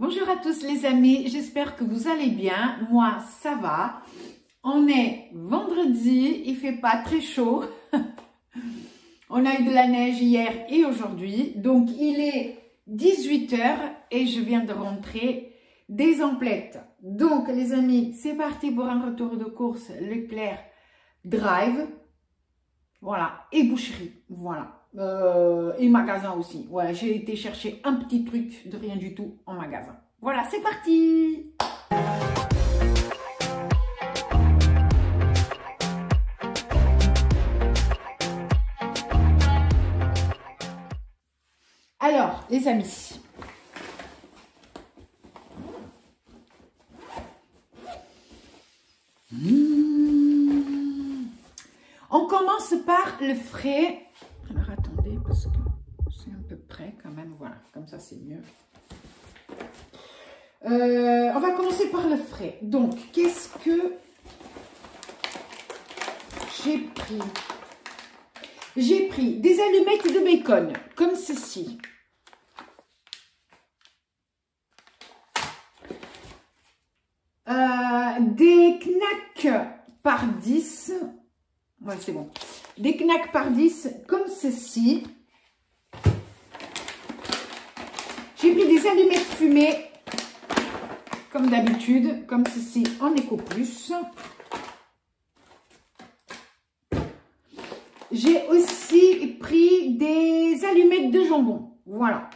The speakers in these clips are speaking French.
Bonjour à tous les amis, j'espère que vous allez bien. Moi, ça va. On est vendredi, il fait pas très chaud. On a eu de la neige hier et aujourd'hui. Donc, il est 18 h et je viens de rentrer des emplettes. Donc, les amis, c'est parti pour un retour de course Leclerc Drive. Voilà, et boucherie, voilà. Et magasin aussi. Voilà, j'ai été chercher un petit truc de rien du tout en magasin. Voilà, c'est parti! Alors, les amis. On commence par le frais. Alors, attendez, parce que c'est un peu près quand même. Voilà, comme ça, c'est mieux. On va commencer par le frais. Donc, qu'est-ce que j'ai pris? J'ai pris des allumettes de bacon, comme ceci. Des knacks par 10. Ouais, c'est bon. Des knacks par 10, comme ceci. J'ai pris des allumettes fumées, comme d'habitude, comme ceci, en Eco Plus. J'ai aussi pris des allumettes de jambon. Voilà.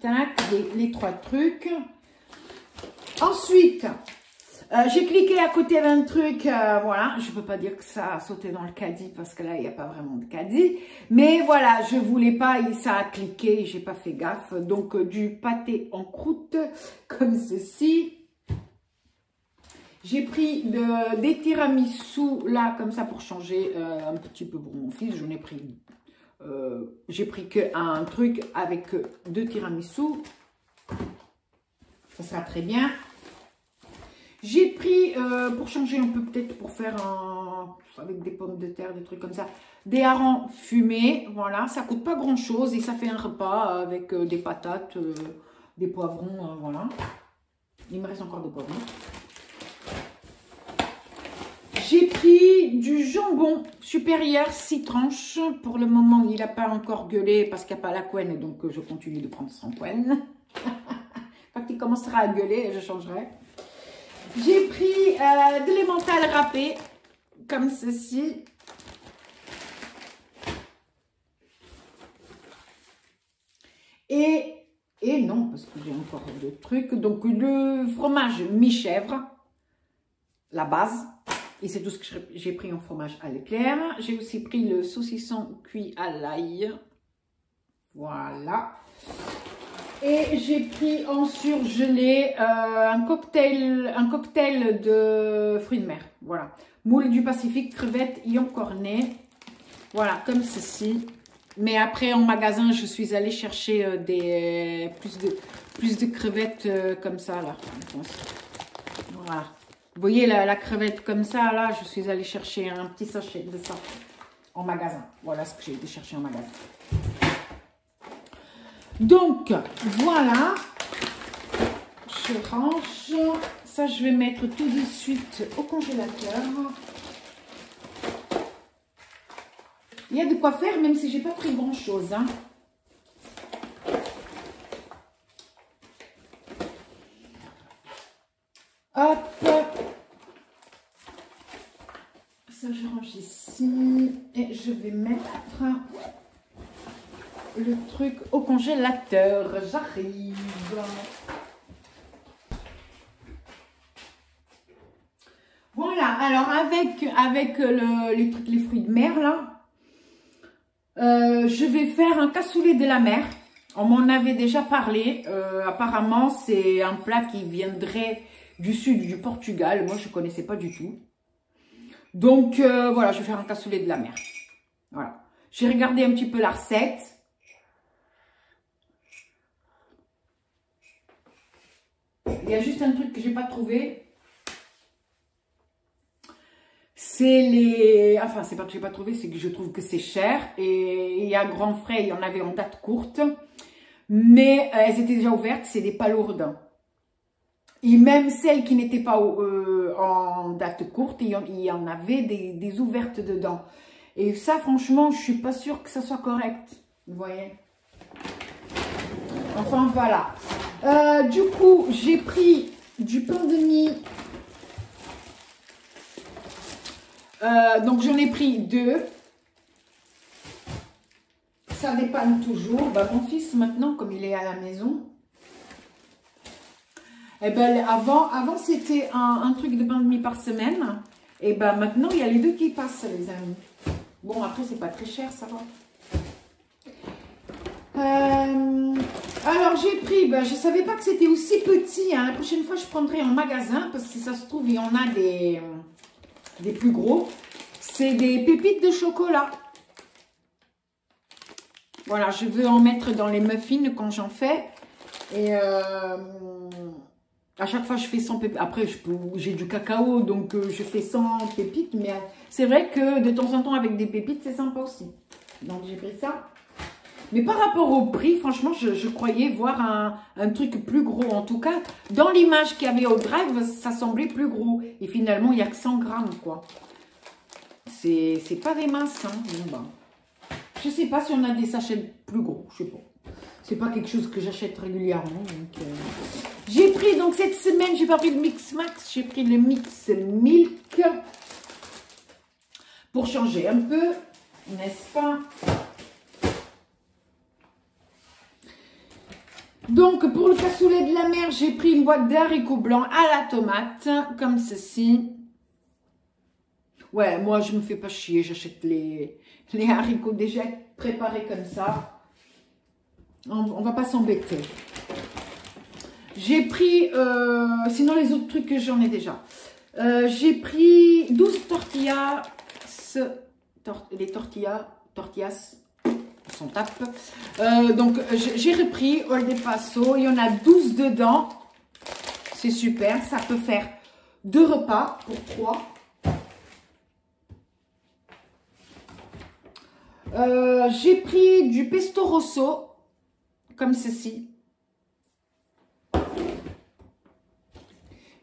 Tac, les trois trucs. Ensuite, j'ai cliqué à côté d'un truc, voilà, je ne peux pas dire que ça a sauté dans le caddie parce que là, il n'y a pas vraiment de caddie. Mais voilà, je ne voulais pas, ça a cliqué, je n'ai pas fait gaffe. Donc, du pâté en croûte, comme ceci. J'ai pris des tiramisu, là, comme ça, pour changer un petit peu pour mon fils. J'en ai pris, j'ai pris qu'un truc avec 2 tiramisu. Ça sera très bien. J'ai pris, pour changer un peu peut-être, pour faire avec des pommes de terre, des trucs comme ça, des harengs fumés. Voilà, ça coûte pas grand-chose et ça fait un repas avec des patates, des poivrons, voilà. Il me reste encore des poivrons. J'ai pris du jambon supérieur 6 tranches. Pour le moment, il n'a pas encore gueulé parce qu'il n'y a pas la couenne, donc je continue de prendre sans couenne. Quand il commencera à gueuler, je changerai. J'ai pris de l'emmental râpé, comme ceci. Et non, parce que j'ai encore d'autres trucs. Donc, le fromage mi-chèvre, la base. Et c'est tout ce que j'ai pris en fromage à l'éclair. J'ai aussi pris le saucisson cuit à l'ail. Voilà. Et j'ai pris en surgelé un cocktail de fruits de mer. Voilà. Moule du Pacifique, crevettes, ion cornet. Voilà, comme ceci. Mais après, en magasin, je suis allée chercher plus de crevettes comme ça, là. Voilà. Vous voyez la crevette comme ça, là, je suis allée chercher un petit sachet de ça en magasin. Voilà ce que j'ai été chercher en magasin. Donc, voilà. Je range. Ça, je vais mettre tout de suite au congélateur. Il y a de quoi faire, même si j'ai pas pris grand-chose, hein. Hop. Ça, je range ici. Et je vais mettre le truc au congélateur. J'arrive. Voilà. Alors, avec les fruits de mer, là, je vais faire un cassoulet de la mer. On m'en avait déjà parlé. Apparemment, c'est un plat qui viendrait du sud du Portugal. Moi, je ne connaissais pas du tout. Donc, voilà, je vais faire un cassoulet de la mer. Voilà. J'ai regardé un petit peu la recette. Il y a juste un truc que je n'ai pas trouvé. C'est enfin, c'est pas que je n'ai pas trouvé, c'est que je trouve que c'est cher. Et il y a grand frais, il y en avait en date courte. Mais elles étaient déjà ouvertes, c'est des palourdes. Et même celles qui n'étaient pas en date courte, il y en avait des ouvertes dedans. Et ça, franchement, je suis pas sûre que ça soit correct. Vous voyez? Enfin, voilà. Du coup, j'ai pris du pain de mie. Donc, j'en ai pris 2. Ça dépanne toujours. Bah, mon fils, maintenant, comme il est à la maison, eh ben, avant c'était un truc de pain de mie par semaine. Et ben maintenant, il y a les 2 qui passent, les amis. Bon, après, c'est pas très cher, ça va. Alors, j'ai pris, ben, je savais pas que c'était aussi petit. Hein. La prochaine fois, je prendrai en magasin, parce que si ça se trouve, il y en a des plus gros. C'est des pépites de chocolat. Voilà, je veux en mettre dans les muffins quand j'en fais. Et à chaque fois, je fais 100 pépites. Après, j'ai du cacao, donc je fais 100 pépites. Mais c'est vrai que de temps en temps, avec des pépites, c'est sympa aussi. Donc, j'ai pris ça. Mais par rapport au prix, franchement, je croyais voir un truc plus gros. En tout cas, dans l'image qu'il y avait au drive, ça semblait plus gros. Et finalement, il n'y a que 100 grammes, quoi. C'est pas des masses, hein. Bon, ben. Je sais pas si on a des sachets plus gros, je sais pas. C'est pas quelque chose que j'achète régulièrement. J'ai pris, donc cette semaine, j'ai pas pris le Mix Max, j'ai pris le Mix Milk. Pour changer un peu, n'est-ce pas? Donc, pour le cassoulet de la mer, j'ai pris une boîte d'haricots blancs à la tomate, comme ceci. Ouais, moi, je me fais pas chier, j'achète les haricots déjà préparés comme ça. On va pas s'embêter. J'ai pris, sinon les autres trucs que j'en ai déjà. J'ai pris 12 tortillas, les tortillas, on s'en tape. Donc, j'ai repris Old de Paso, il y en a 12 dedans. C'est super, ça peut faire 2 repas pour 3. J'ai pris du pesto rosso, comme ceci.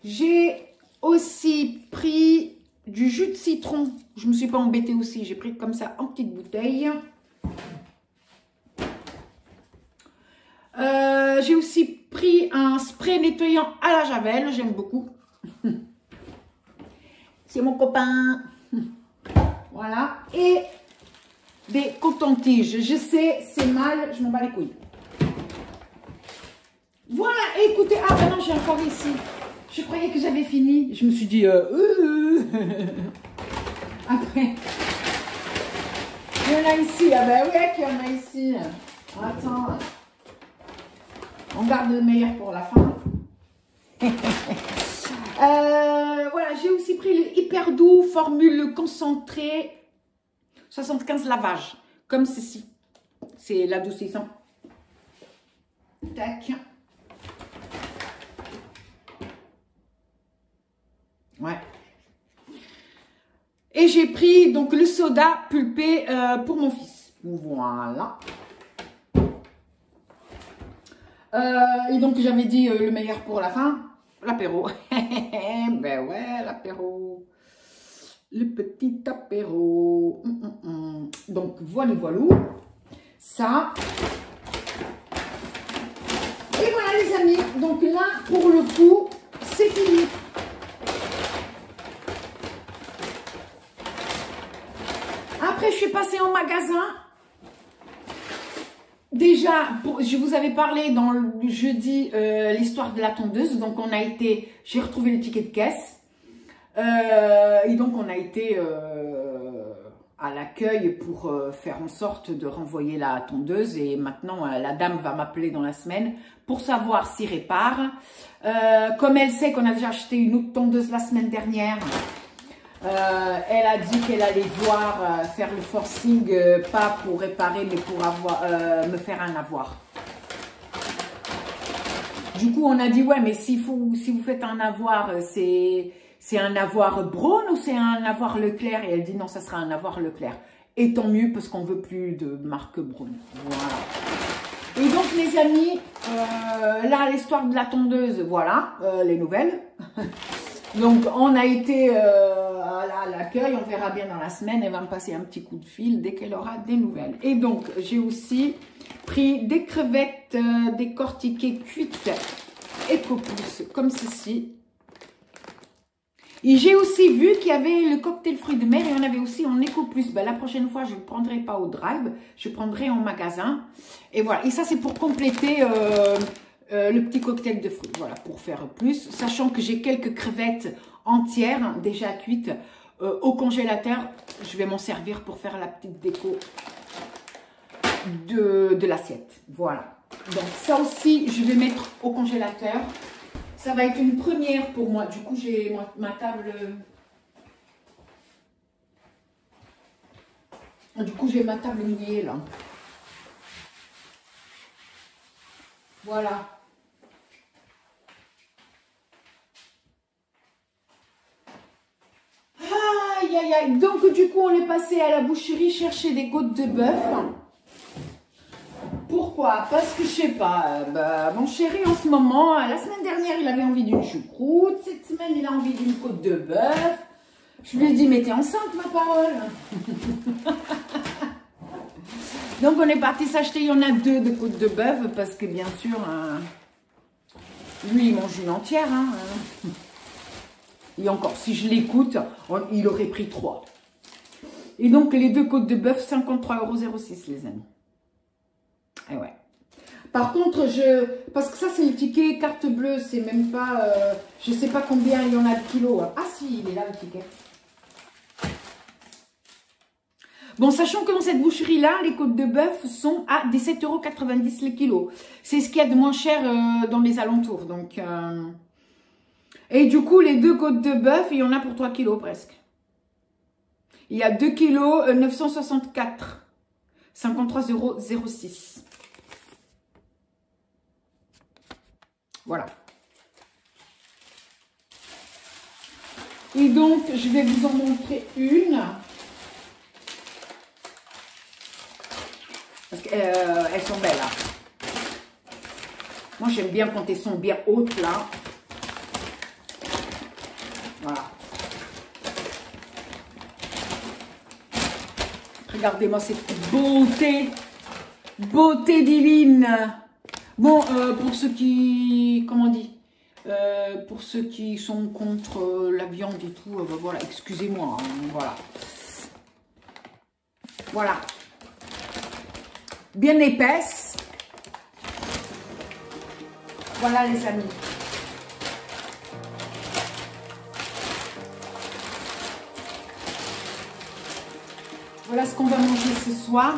J'ai aussi pris du jus de citron. Je ne me suis pas embêtée aussi. J'ai pris comme ça en petite bouteille. J'ai aussi pris un spray nettoyant à la javel. J'aime beaucoup. C'est mon copain. Voilà. Et des cotons-tiges. Je sais, c'est mal. Je m'en bats les couilles. Voilà. Écoutez. Ah ben non, j'ai encore ici. Je croyais que j'avais fini. Je me suis dit... Après. Il y en a ici. Ah ben ouais qu'il y en a ici. Attends. On garde le meilleur pour la fin. Voilà, j'ai aussi pris le Hyper Doux formule concentrée 75 lavages, comme ceci. C'est l'adoucissant. Tac. Ouais. Et j'ai pris donc le soda pulpé pour mon fils. Voilà. Et donc j'avais dit le meilleur pour la fin, l'apéro. Ben ouais, l'apéro. Le petit apéro. Donc voilà, voilà. Ça. Et voilà les amis. Donc là, pour le coup, c'est fini. Après, je suis passée en magasin. Déjà, je vous avais parlé dans le jeudi l'histoire de la tondeuse. Donc, on a été, j'ai retrouvé le ticket de caisse. Et donc, on a été à l'accueil pour faire en sorte de renvoyer la tondeuse. Et maintenant, la dame va m'appeler dans la semaine pour savoir s'il répare. Comme elle sait qu'on a déjà acheté une autre tondeuse la semaine dernière, elle a dit qu'elle allait voir faire le forcing, pas pour réparer, mais pour me faire un avoir. Du coup, on a dit, ouais, mais si vous faites un avoir, c'est un avoir Braun ou c'est un avoir Leclerc? Et elle dit, non, ça sera un avoir Leclerc. Et tant mieux, parce qu'on veut plus de marque Braun. Voilà. Et donc, les amis, Là, l'histoire de la tondeuse, voilà, les nouvelles. Donc, on a été à l'accueil, on verra bien dans la semaine, elle va me passer un petit coup de fil dès qu'elle aura des nouvelles. Et donc, j'ai aussi pris des crevettes décortiquées cuites Eco-Plus, comme ceci. Et j'ai aussi vu qu'il y avait le cocktail fruits de mer et on avait aussi en Eco-Plus. Ben, la prochaine fois, je ne prendrai pas au drive, je prendrai en magasin. Et voilà, et ça c'est pour compléter le petit cocktail de fruits. Voilà, pour faire plus. Sachant que j'ai quelques crevettes entières, déjà cuites, au congélateur. Je vais m'en servir pour faire la petite déco de l'assiette. Voilà. Donc ça aussi, je vais mettre au congélateur. Ça va être une première pour moi. Du coup, j'ai ma table. Du coup, j'ai ma table mouillée là. Voilà. Aïe, aïe, aïe. Donc, du coup, on est passé à la boucherie chercher des côtes de bœuf. Pourquoi? Parce que je sais pas, mon chéri en ce moment, la semaine dernière il avait envie d'une choucroute, cette semaine il a envie d'une côte de bœuf. Je lui ai dit mais t'es enceinte ma parole. Donc on est parti s'acheter, il y en a 2 de côtes de bœuf parce que bien sûr, lui il mange une entière. Et encore, si je l'écoute, il aurait pris 3. Et donc les 2 côtes de bœuf, 53,06 € les amis. Et ouais. Par contre, parce que ça c'est le ticket carte bleue, c'est même pas, je sais pas combien il y en a de kilos. Ah si, il est là le ticket. Bon, sachant que dans cette boucherie-là, les côtes de bœuf sont à 17,90 € les kilos. C'est ce qu'il y a de moins cher dans les alentours. Donc, et du coup, les 2 côtes de bœuf, il y en a pour 3 kilos presque. Il y a 2 kilos, 964, 53,06 €. Voilà. Et donc, je vais vous en montrer une. Parce qu'elles sont belles, là. Moi, j'aime bien quand elles sont bien hautes, là. Voilà. Regardez-moi cette beauté. Beauté divine. Bon, pour ceux qui, comment on dit, pour ceux qui sont contre la viande et tout, voilà, excusez-moi, voilà. Voilà. Bien épaisse. Voilà les amis. Voilà ce qu'on va manger ce soir.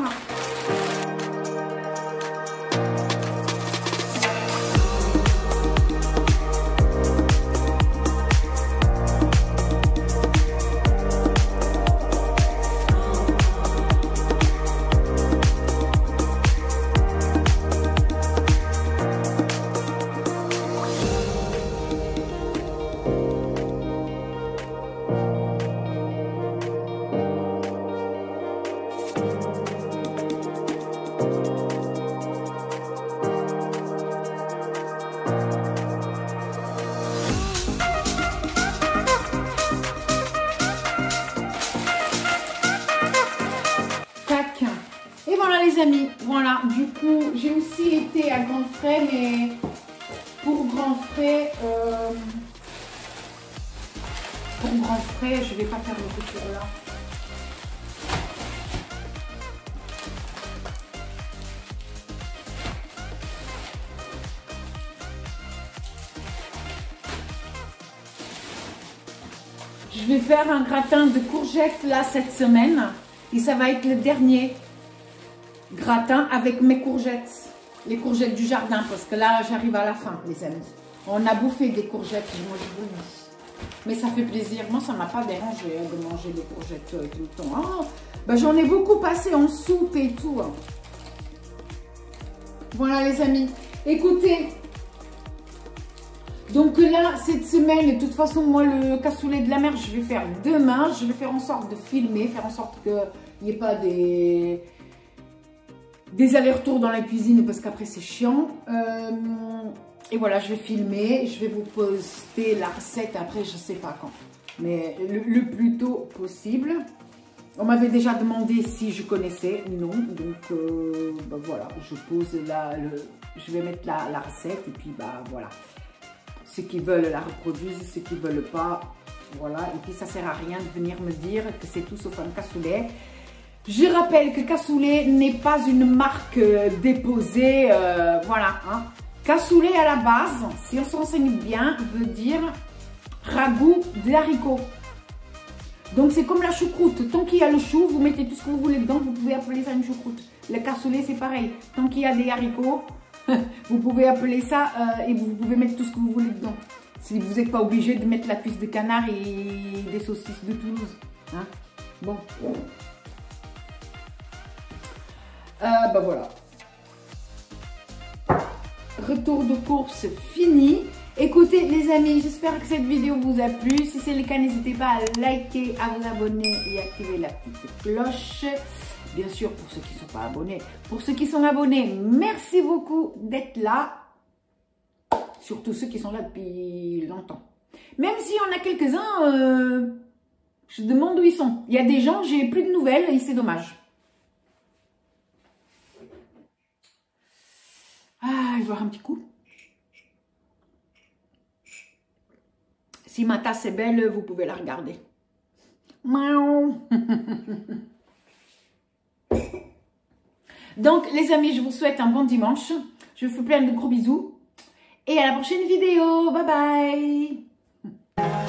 Amis, voilà, du coup j'ai aussi été à Grand Frais, mais pour Grand Frais je vais pas faire le couture là. Je vais faire un gratin de courgettes là cette semaine et ça va être le dernier gratin avec mes courgettes, les courgettes du jardin, parce que là j'arrive à la fin les amis. On a bouffé des courgettes, moi je vous le dis, mais ça fait plaisir. Moi ça m'a pas dérangé de manger des courgettes tout le temps. Oh, ben, j'en ai beaucoup passé en soupe et tout. Voilà les amis, écoutez, donc là cette semaine, de toute façon moi le cassoulet de la mer je vais faire demain. Je vais faire en sorte de filmer, faire en sorte qu'il n'y ait pas des des allers-retours dans la cuisine parce qu'après c'est chiant. Et voilà, je vais filmer, je vais vous poster la recette après, je sais pas quand, mais le plus tôt possible. On m'avait déjà demandé si je connaissais, non, donc bah voilà, je pose là, je vais mettre la recette et puis bah voilà. Ceux qui veulent la reproduisent, ceux qui ne veulent pas, voilà. Et puis ça ne sert à rien de venir me dire que c'est tout sauf un cassoulet. Je rappelle que cassoulet n'est pas une marque déposée, voilà. Hein. Cassoulet à la base, si on se renseigne bien, veut dire ragoût de haricots. Donc c'est comme la choucroute, tant qu'il y a le chou, vous mettez tout ce que vous voulez dedans, vous pouvez appeler ça une choucroute. Le cassoulet c'est pareil, tant qu'il y a des haricots, vous pouvez appeler ça et vous pouvez mettre tout ce que vous voulez dedans. Si vous n'êtes pas obligé de mettre la cuisse de canard et des saucisses de Toulouse. Hein. Bon. Bah voilà. Retour de course fini. Écoutez les amis, j'espère que cette vidéo vous a plu. Si c'est le cas, n'hésitez pas à liker, à vous abonner et activer la petite cloche. Bien sûr, pour ceux qui ne sont pas abonnés. Pour ceux qui sont abonnés, merci beaucoup d'être là. Surtout ceux qui sont là depuis longtemps. Même s'il y en a quelques-uns, je demande où ils sont. Il y a des gens, j'ai plus de nouvelles et c'est dommage. Ah, je vais boire un petit coup. Si ma tasse est belle, vous pouvez la regarder. Miaou. Donc, les amis, je vous souhaite un bon dimanche. Je vous fais plein de gros bisous. Et à la prochaine vidéo. Bye bye.